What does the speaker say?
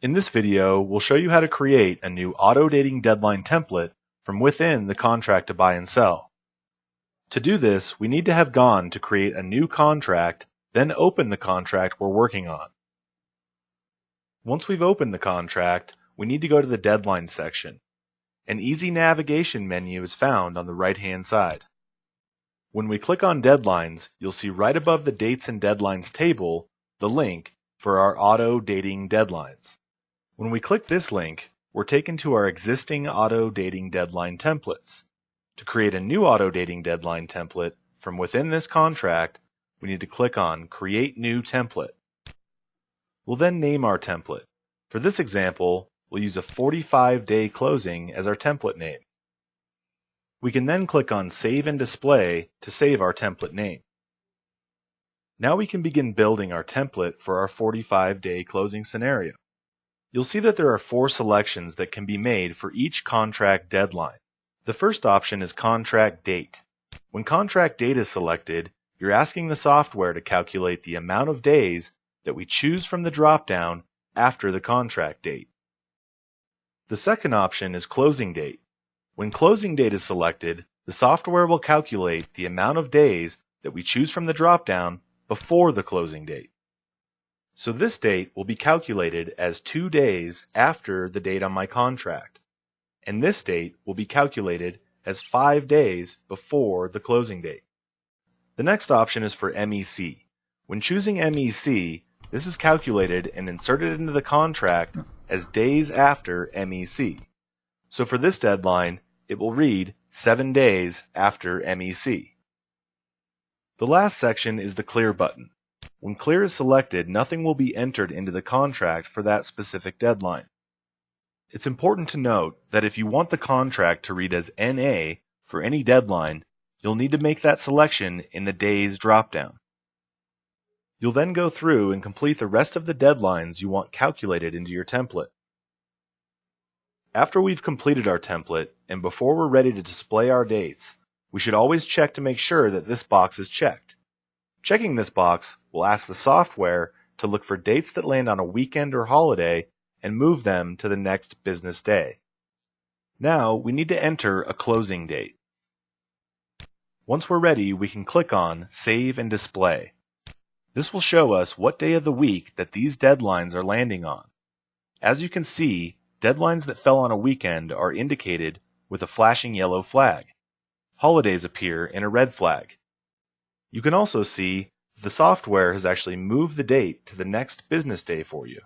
In this video, we'll show you how to create a new auto-dating deadline template from within the contract to buy and sell. To do this, we need to have gone to create a new contract, then open the contract we're working on. Once we've opened the contract, we need to go to the Deadline section. An easy navigation menu is found on the right-hand side. When we click on Deadlines, you'll see right above the Dates and Deadlines table the link for our auto-dating deadlines. When we click this link, we're taken to our existing auto-dating deadline templates. To create a new auto-dating deadline template from within this contract, we need to click on Create New Template. We'll then name our template. For this example, we'll use a 45-day closing as our template name. We can then click on Save and Display to save our template name. Now we can begin building our template for our 45-day closing scenario. You'll see that there are 4 selections that can be made for each contract deadline. The first option is Contract Date. When Contract Date is selected, you're asking the software to calculate the amount of days that we choose from the drop-down after the contract date. The second option is Closing Date. When Closing Date is selected, the software will calculate the amount of days that we choose from the drop-down before the closing date. So this date will be calculated as 2 days after the date on my contract, and this date will be calculated as 5 days before the closing date. The next option is for MEC. When choosing MEC, this is calculated and inserted into the contract as days after MEC. So for this deadline, it will read 7 days after MEC. The last section is the Clear button. When Clear is selected, nothing will be entered into the contract for that specific deadline. It's important to note that if you want the contract to read as NA for any deadline, you'll need to make that selection in the Days dropdown. You'll then go through and complete the rest of the deadlines you want calculated into your template. After we've completed our template, and before we're ready to display our dates, we should always check to make sure that this box is checked. Checking this box will ask the software to look for dates that land on a weekend or holiday and move them to the next business day. Now we need to enter a closing date. Once we're ready, we can click on Save and Display. This will show us what day of the week that these deadlines are landing on. As you can see, deadlines that fell on a weekend are indicated with a flashing yellow flag. Holidays appear in a red flag. You can also see that the software has actually moved the date to the next business day for you.